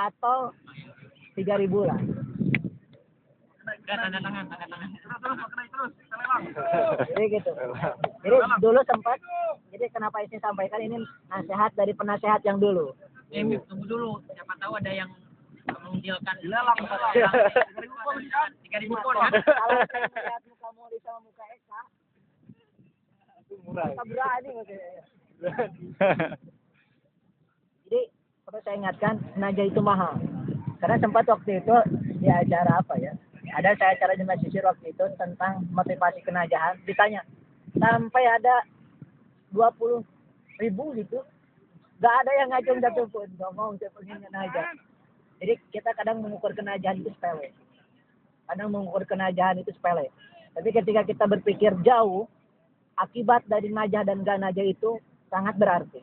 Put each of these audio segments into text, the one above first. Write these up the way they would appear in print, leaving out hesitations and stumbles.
atau 3.000 lah. Tanda tangan. Jadi gitu. Jadi dulu sempat. Jadi kenapa ini sampaikan ini nasihat dari penasehat yang dulu. Tunggu dulu. Siapa tahu ada yang mengunjilkan. 3.000 kon kan? Kalau saya melihat muka Mori sama muka Eka, kita berani makanya. Jadi perlu saya ingatkan, najah itu mahal. Karena sempat waktu itu di acara apa ya? Ada saya acara di Masjid waktu itu tentang motivasi kenajahan. Ditanya, sampai ada 20.000 gitu. Gak ada yang ngajung satu pun. Gak mau saya pengen najah. Jadi kita kadang mengukur kenajahan itu sepele. Tapi ketika kita berpikir jauh, akibat dari najah dan gak najah itu sangat berarti.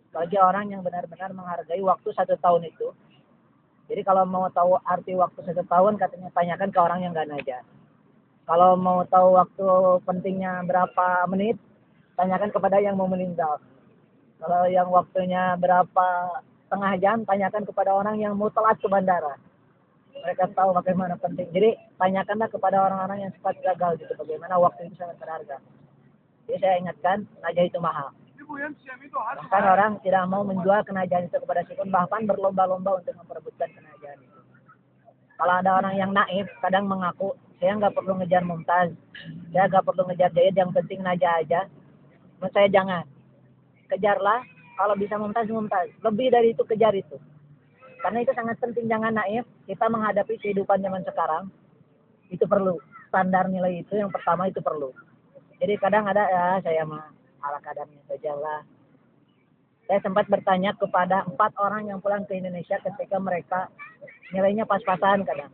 Bagi orang yang benar-benar menghargai waktu 1 tahun itu. Jadi kalau mau tahu arti waktu 1 tahun, katanya tanyakan ke orang yang gak najah. Kalau mau tahu waktu pentingnya berapa menit, tanyakan kepada yang mau meninggal. Kalau yang waktunya berapa setengah jam, tanyakan kepada orang yang mau telat ke bandara. Mereka tahu bagaimana penting. Jadi tanyakanlah kepada orang-orang yang sempat gagal gitu, bagaimana waktu itu sangat berharga. Jadi saya ingatkan, najah itu mahal. Bahkan orang tidak mau menjual kenajahan itu kepada sikun, bahkan berlomba-lomba untuk memperebutkan kenajahan itu. Kalau ada orang yang naif, kadang mengaku, saya nggak perlu ngejar Mumtaz, saya nggak perlu ngejar Jayid, yang penting najah aja. Menurut saya jangan. Kejarlah, kalau bisa Mumtaz, lebih dari itu kejar itu. Karena itu sangat penting, jangan naif. Kita menghadapi kehidupan zaman sekarang, itu perlu. Standar nilai itu yang pertama itu perlu. Jadi kadang ada, ya saya mah ala kadarnya saja lah. Saya sempat bertanya kepada 4 orang yang pulang ke Indonesia ketika mereka nilainya pas-pasan kadang.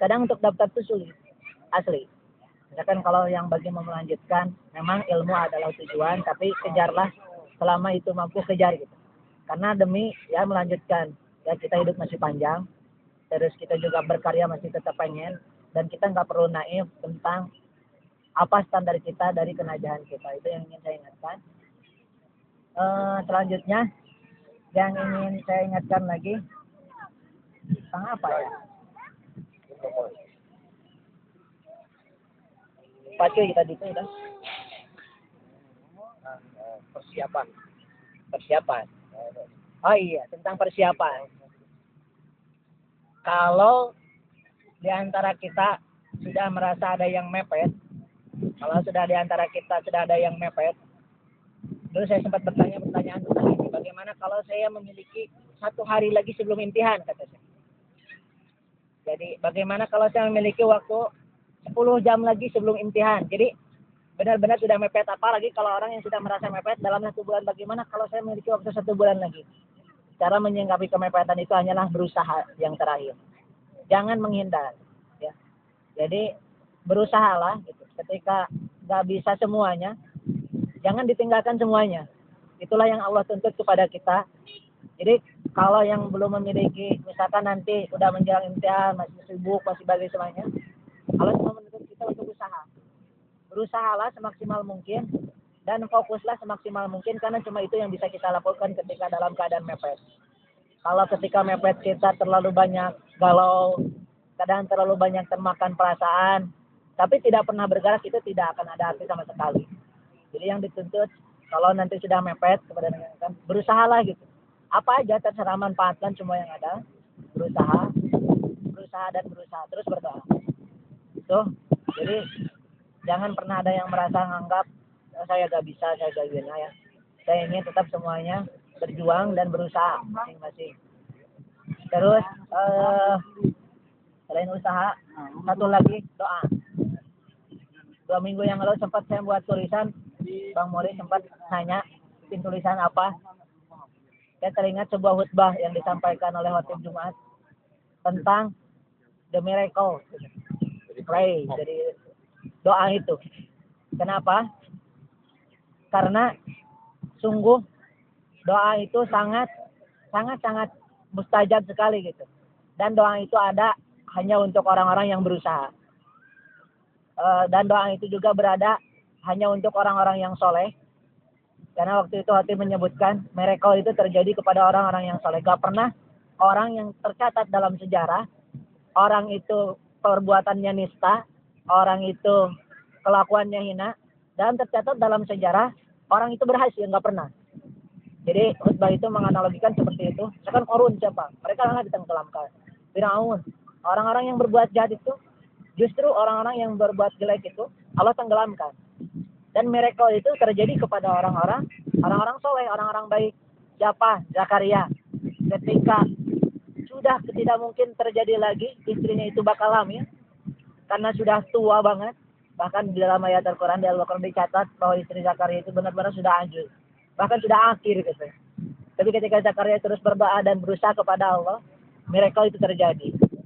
Kadang untuk daftar itu sulit, asli. Misalkan kalau yang bagi mau melanjutkan, memang ilmu adalah tujuan, tapi kejarlah selama itu mampu kejar gitu. Karena demi ya melanjutkan, ya kita hidup masih panjang, terus kita juga berkarya masih tetap pengen, dan kita nggak perlu naif tentang apa standar kita dari kenajahan kita. Itu yang ingin saya ingatkan. Selanjutnya yang ingin saya ingatkan lagi tentang apa ya? Pacu kita itu udah. Persiapan. Oh iya, tentang persiapan. Kalau di antara kita sudah merasa ada yang mepet, kalau sudah di antara kita sudah ada yang mepet, dulu saya sempat bertanya pertanyaan tentang ini. Bagaimana kalau saya memiliki 1 hari lagi sebelum imtihan, kata saya. Jadi bagaimana kalau saya memiliki waktu 10 jam lagi sebelum imtihan. Jadi benar-benar sudah mepet. Apalagi kalau orang yang sudah merasa mepet dalam 1 bulan, bagaimana kalau saya memiliki waktu 1 bulan lagi. Cara menyingkapi kemepetan itu hanyalah berusaha yang terakhir. Jangan menghindar. Ya. Jadi berusahalah gitu. Ketika nggak bisa semuanya, jangan ditinggalkan semuanya. Itulah yang Allah tuntut kepada kita. Jadi kalau yang belum memiliki, misalkan nanti udah menjelang imtihan, masih sibuk, masih bagi semuanya, Allah cuma menuntut kita untuk usaha. Berusahalah semaksimal mungkin dan fokuslah semaksimal mungkin, karena cuma itu yang bisa kita lakukan ketika dalam keadaan mepet. Kalau ketika mepet kita terlalu banyak galau, kadang terlalu banyak termakan perasaan, tapi tidak pernah bergerak, itu tidak akan ada arti sama sekali. Jadi yang dituntut kalau nanti sudah mepet kepada negara, berusahalah gitu. Apa aja terserah, manfaatkan semua yang ada. Berusaha dan berusaha, terus berdoa. Tuh, jadi jangan pernah ada yang merasa nganggap saya gak bisa, saya gak bisa ya. Saya ingin tetap semuanya berjuang dan berusaha masing-masing. Terus selain usaha, satu lagi doa. 2 minggu yang lalu sempat saya buat tulisan, Bang Mori sempat nanya bikin tulisan apa. Saya teringat sebuah khutbah yang disampaikan oleh khotib Jumat tentang the miracle, pray, jadi doa itu. Kenapa? Karena sungguh doa itu sangat mustajab sekali gitu. Dan doa itu ada hanya untuk orang-orang yang berusaha. Dan doa itu juga berada hanya untuk orang-orang yang soleh. Karena waktu itu hati menyebutkan miracle itu terjadi kepada orang-orang yang soleh. Gak pernah orang yang tercatat dalam sejarah, orang itu perbuatannya nista, orang itu kelakuannya hina, dan tercatat dalam sejarah orang itu berhasil, nggak pernah. Jadi khutbah itu menganalogikan seperti itu. Misalkan Korun siapa? Mereka lah ditenggelamkan. Firaun, orang-orang yang berbuat jahat itu, justru orang-orang yang berbuat jelek itu Allah tenggelamkan. Dan miracle itu terjadi kepada orang-orang soleh, orang-orang baik. Siapa? Zakaria. Ketika sudah tidak mungkin terjadi lagi, istrinya itu bakal hamil karena sudah tua banget. Bahkan di dalam ayat Al-Quran di Al-Quran dicatat bahwa istri Zakaria itu benar-benar sudah anjur, bahkan sudah akhir gitu. Tapi ketika Zakaria terus berdoa dan berusaha kepada Allah, miracle itu terjadi.